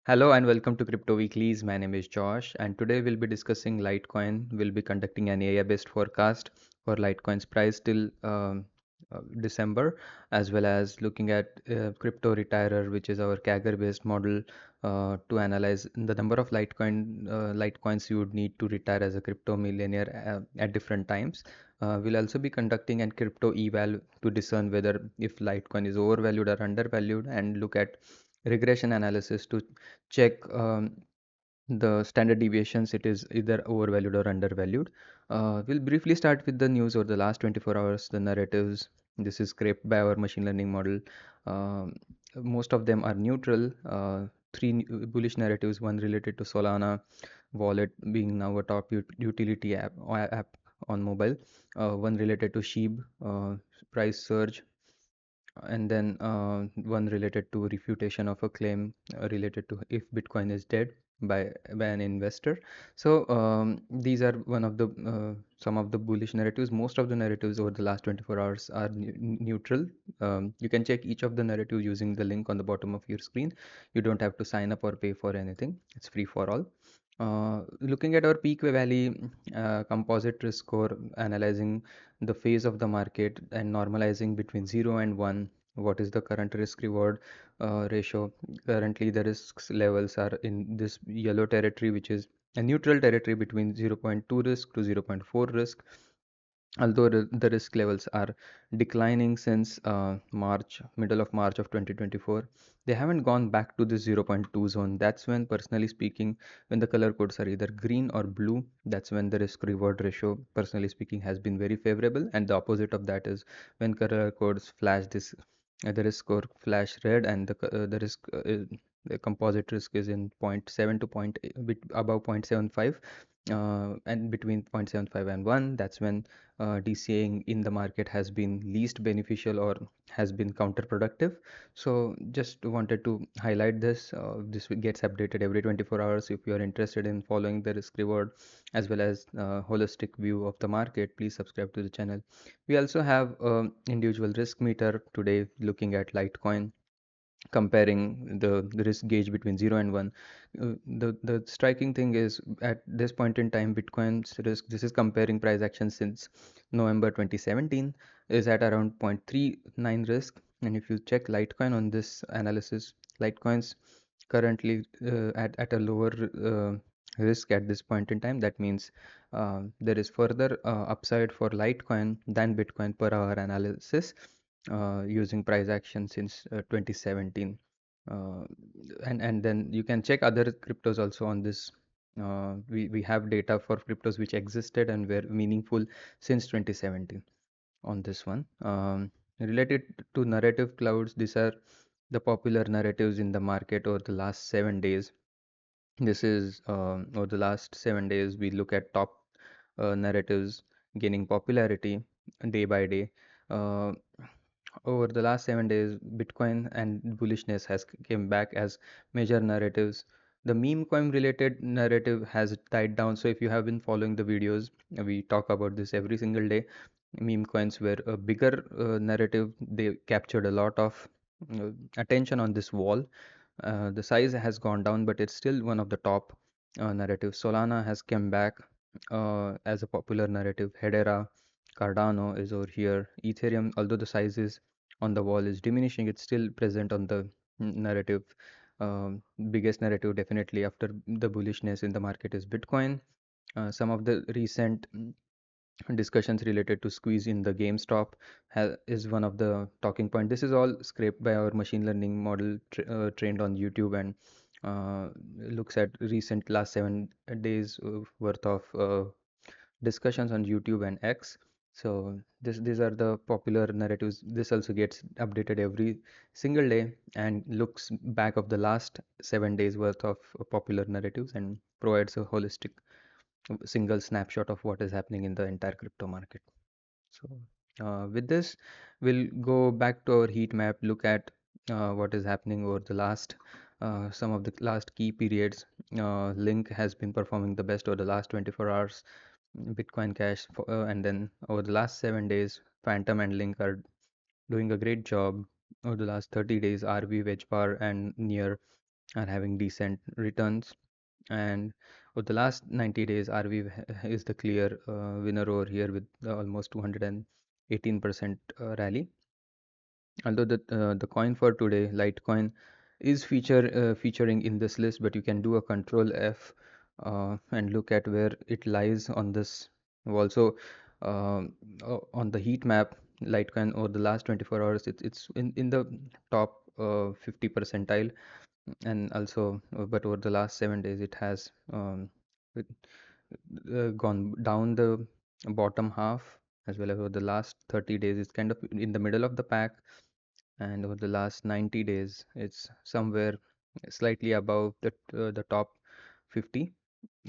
Hello and welcome to CryptoWeeklies. My name is Josh, and today we'll be discussing Litecoin. We'll be conducting an AI-based forecast for Litecoin's price till December, as well as looking at Crypto Retirer, which is our CAGR-based model to analyze the number of Litecoins you would need to retire as a crypto millionaire at different times. We'll also be conducting a CryptoEval to discern whether if Litecoin is overvalued or undervalued, and look at regression analysis to check the standard deviations, it is either overvalued or undervalued. We'll briefly start with the news over the last 24 hours, the narratives. This is scraped by our machine learning model. Most of them are neutral. Three bullish narratives, one related to Solana wallet being now a top utility app on mobile, one related to SHIB price surge, and then one related to refutation of a claim related to if Bitcoin is dead by an investor. So these are one of the some of the bullish narratives. Most of the narratives over the last 24 hours are neutral. You can check each of the narratives using the link on the bottom of your screen. You don't have to sign up or pay for anything. It's free for all. Looking at our PeakValley composite risk score, analyzing the phase of the market and normalizing between 0 and 1, what is the current risk reward ratio. Currently the risks levels are in this yellow territory, which is a neutral territory between 0.2 risk to 0.4 risk, although the risk levels are declining since middle of March of 2024. They haven't gone back to the zero point 0.2 zone. That's when, personally speaking, when the color codes are either green or blue, that's when the risk reward ratio, personally speaking, has been very favorable. And the opposite of that is when color codes flash this the risk score flash red, and the composite risk is in zero point 0.7 to above 0.75, and between 0.75 and 1, that's when DCAing in the market has been least beneficial or has been counterproductive. So just wanted to highlight this. This gets updated every 24 hours. If you are interested in following the risk reward as well as holistic view of the market, please subscribe to the channel. We also have individual risk meter today looking at Litecoin, comparing the risk gauge between 0 and 1. The striking thing is, at this point in time, Bitcoin's risk, this is comparing price action since November 2017, is at around 0.39 risk. And if you check Litecoin on this analysis, Litecoin's currently at a lower risk at this point in time. That means there is further upside for Litecoin than Bitcoin per our analysis, using price action since 2017. uh, and then you can check other cryptos also on this. We have data for cryptos which existed and were meaningful since 2017 on this one. Related to narrative clouds, these are the popular narratives in the market over the last 7 days. This is over the last 7 days, we look at top narratives gaining popularity day by day. Uh, Over the last 7 days, Bitcoin and bullishness has came back as major narratives. The meme coin related narrative has died down. So if you have been following the videos, we talk about this every single day. Meme coins were a bigger narrative. They captured a lot of attention on this wall. The size has gone down, but it's still one of the top narratives. Solana has come back as a popular narrative. Hedera, Cardano is over here. Ethereum, although the size is on the wall is diminishing, it's still present on the narrative. Biggest narrative definitely after the bullishness in the market is Bitcoin. Some of the recent discussions related to squeeze in the GameStop is one of the talking point. This is all scraped by our machine learning model trained on YouTube, and looks at recent last 7 days worth of discussions on YouTube and X. So these are the popular narratives. This also gets updated every single day and looks back of the last 7 days worth of popular narratives and provides a holistic single snapshot of what is happening in the entire crypto market. So with this, we'll go back to our heat map, look at what is happening over the last some of the last key periods. Link has been performing the best over the last 24 hours. Bitcoin Cash, and then over the last 7 days, Phantom and Link are doing a great job. Over the last 30 days, RV, Wedge Bar, and Near are having decent returns. And for the last 90 days, RV is the clear winner over here with almost 218% rally. Although the coin for today, Litecoin, is featuring in this list, but you can do a Control F and look at where it lies on this. Also, on the heat map, Litecoin over the last 24 hours, it's in the top 50 percentile, and also, but over the last 7 days, it has it, gone down the bottom half, as well as over the last 30 days, it's kind of in the middle of the pack, and over the last 90 days it's somewhere slightly above the top 50.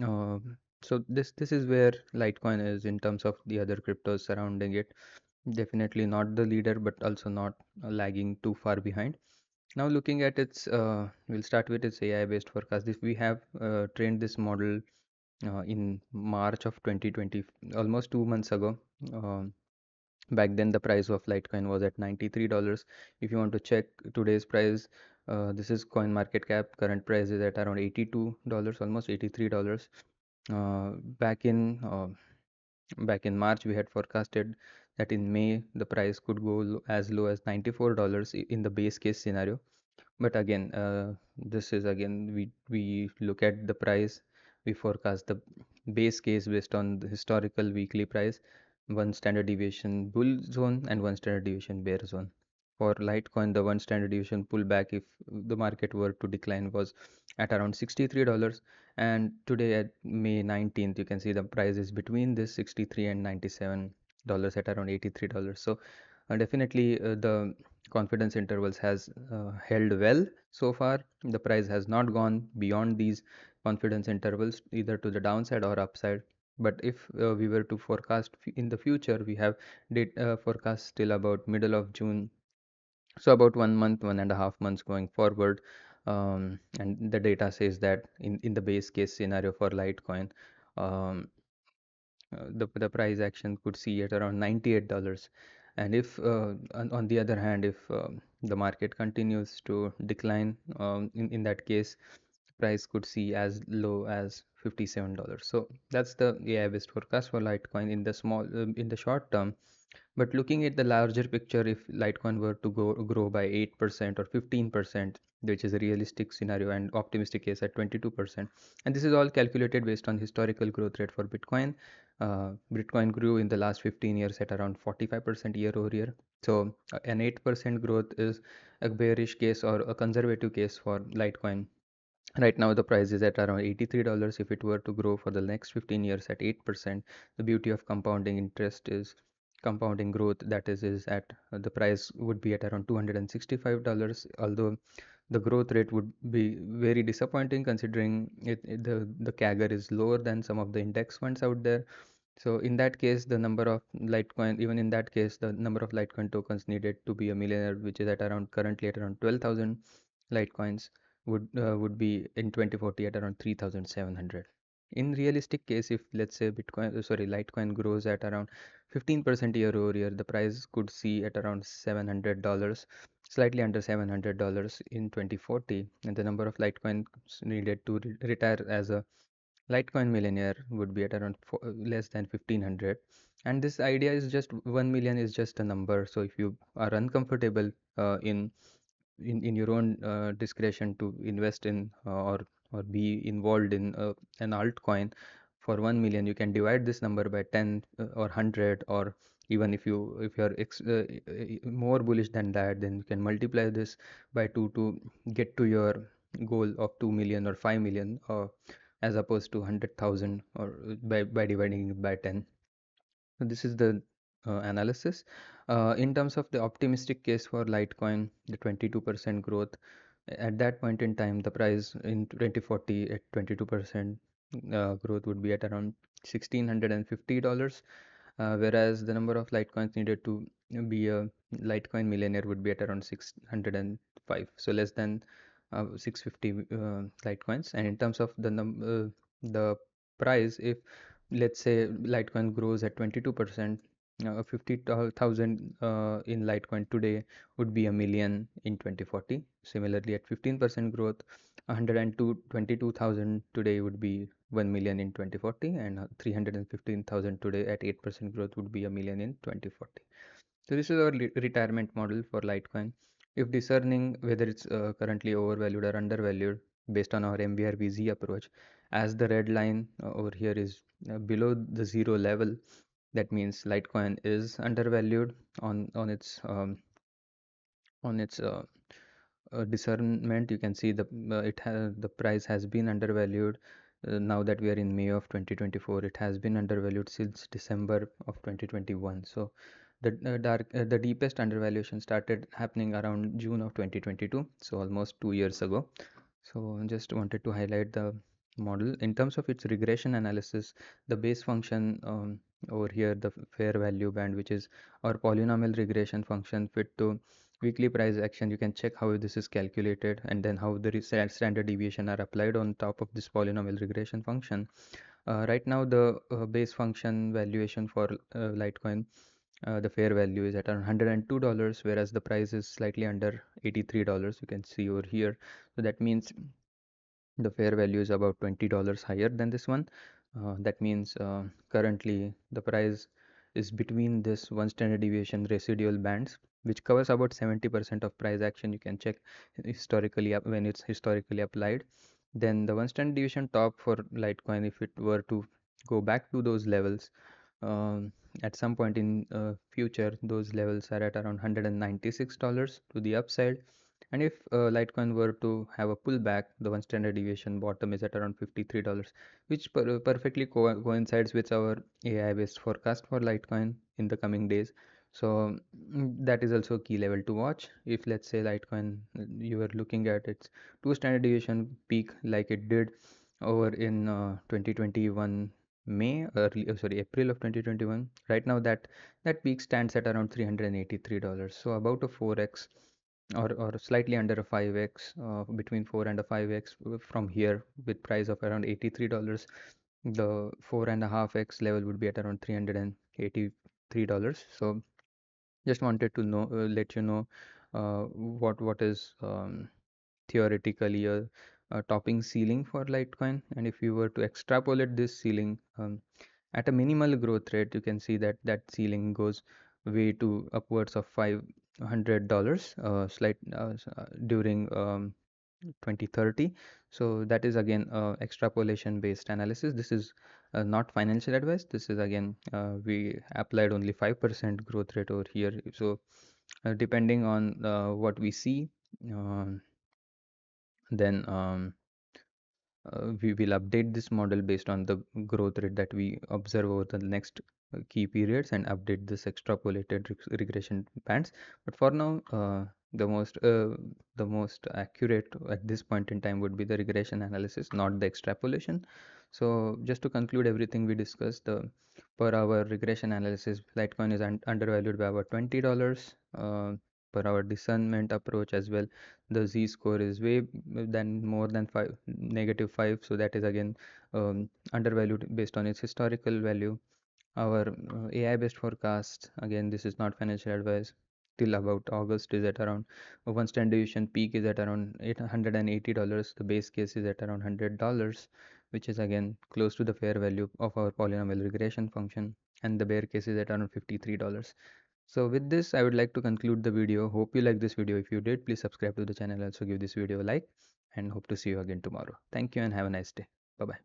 uh, so this is where Litecoin is in terms of the other cryptos surrounding it. Definitely not the leader, but also not lagging too far behind. Now looking at its we'll start with its AI based forecast. If we have trained this model in March of 2020, almost 2 months ago. Back then the price of Litecoin was at $93. If you want to check today's price, this is coin market cap. Current price is at around $82, almost $83. uh, back in uh, Back in March, we had forecasted that in May the price could go as low as $94 in the base case scenario. But again, this is again, we look at the price, we forecast the base case based on the historical weekly price, one standard deviation bull zone and one standard deviation bear zone. For Litecoin, the one standard deviation pullback, if the market were to decline, was at around $63. And today at May 19th, you can see the price is between this 63 and $97 at around $83. So definitely the confidence intervals has held well so far. The price has not gone beyond these confidence intervals, either to the downside or upside. But if we were to forecast in the future, we have did forecast till about middle of June, so about 1 month, 1.5 months going forward. And the data says that in the base case scenario for Litecoin, um, the price action could see at around $98. And if on the other hand, if the market continues to decline, in that case price could see as low as $57. So that's the AI based forecast for Litecoin in the in the short term. But looking at the larger picture, if Litecoin were to grow by 8% or 15%, which is a realistic scenario, and optimistic case at 22%, and this is all calculated based on historical growth rate for Bitcoin. Bitcoin grew in the last 15 years at around 45% year over year. So an 8% growth is a bearish case or a conservative case for Litecoin. Right now, the price is at around $83. If it were to grow for the next 15 years at 8%, the beauty of compounding interest is compounding growth. That is at the price would be at around $265. Although the growth rate would be very disappointing considering the CAGR is lower than some of the index funds out there. So in that case, the number of Litecoin, even in that case, the number of Litecoin tokens needed to be a millionaire, which is at around currently at around 12,000 Litecoins, would be in 2040 at around 3,700. In realistic case, if let's say Litecoin grows at around 15% year over year, the price could see at around $700, slightly under $700 in 2040, and the number of Litecoins needed to retire as a Litecoin millionaire would be at around less than 1,500. And this idea is just 1 million is just a number. So if you are uncomfortable in your own discretion to invest in or be involved in an altcoin for 1 million, you can divide this number by 10 or 100, or even if you're more bullish than that, then you can multiply this by 2 to get to your goal of 2 million or 5 million, as opposed to 100,000, or by dividing it by 10. So this is the analysis. In terms of the optimistic case for Litecoin, the 22% growth, at that point in time, the price in 2040 at 22% growth would be at around $1,650, whereas the number of Litecoins needed to be a Litecoin millionaire would be at around 605, so less than 650 Litecoins. And in terms of the price, if let's say Litecoin grows at 22%, 50,000 in Litecoin today would be a million in 2040. Similarly, at 15% growth, 122,000 today would be 1 million in 2040, and 315,000 today at 8% growth would be a million in 2040. So this is our retirement model for Litecoin. If discerning whether it's currently overvalued or undervalued based on our MVRVZ approach, as the red line over here is below the zero level, that means Litecoin is undervalued on its discernment. You can see the price has been undervalued. Now that we are in May of 2024, it has been undervalued since December of 2021. So the deepest undervaluation started happening around June of 2022, so almost 2 years ago. So just wanted to highlight the model in terms of its regression analysis. The base function over here, the fair value band, which is our polynomial regression function fit to weekly price action. You can check how this is calculated and then how the standard deviation are applied on top of this polynomial regression function. Right now the base function valuation for Litecoin, the fair value is at around $102, whereas the price is slightly under $83. You can see over here. So that means the fair value is about $20 higher than this one. That means currently the price is between this one standard deviation residual bands, which covers about 70% of price action. You can check historically when it's historically applied. Then the one standard deviation top for Litecoin, if it were to go back to those levels, at some point in future, those levels are at around $196 to the upside. And if Litecoin were to have a pullback, the one standard deviation bottom is at around $53, which perfectly coincides with our AI based forecast for Litecoin in the coming days. So that is also a key level to watch. If let's say Litecoin, you are looking at its two standard deviation peak like it did over in 2021 April of 2021. Right now that peak stands at around $383. So about a 4x or slightly under a 5x, between 4 and a 5x from here with price of around $83. The 4.5x level would be at around $383. So just wanted to know, let you know what is theoretically a topping ceiling for Litecoin. And if you were to extrapolate this ceiling at a minimal growth rate, you can see that that ceiling goes way to upwards of $500 during 2030. So that is again extrapolation based analysis. This is not financial advice. This is again we applied only 5% growth rate over here. So depending on what we see, um, then we will update this model based on the growth rate that we observe over the next key periods and update this extrapolated regression bands. But for now, the most accurate at this point in time would be the regression analysis, not the extrapolation. So just to conclude everything we discussed, the per hour regression analysis, Litecoin is undervalued by about $20 per our discernment approach as well. The z-score is way than more than 5 -5, so that is again undervalued based on its historical value. Our AI based forecast, again this is not financial advice, till about August is at around one standard deviation peak is at around $880. The base case is at around $100, which is again close to the fair value of our polynomial regression function, and the bear case is at around $53. So with this, I would like to conclude the video. Hope you like this video. If you did, please subscribe to the channel. Also give this video a like, and hope to see you again tomorrow. Thank you and have a nice day. Bye bye.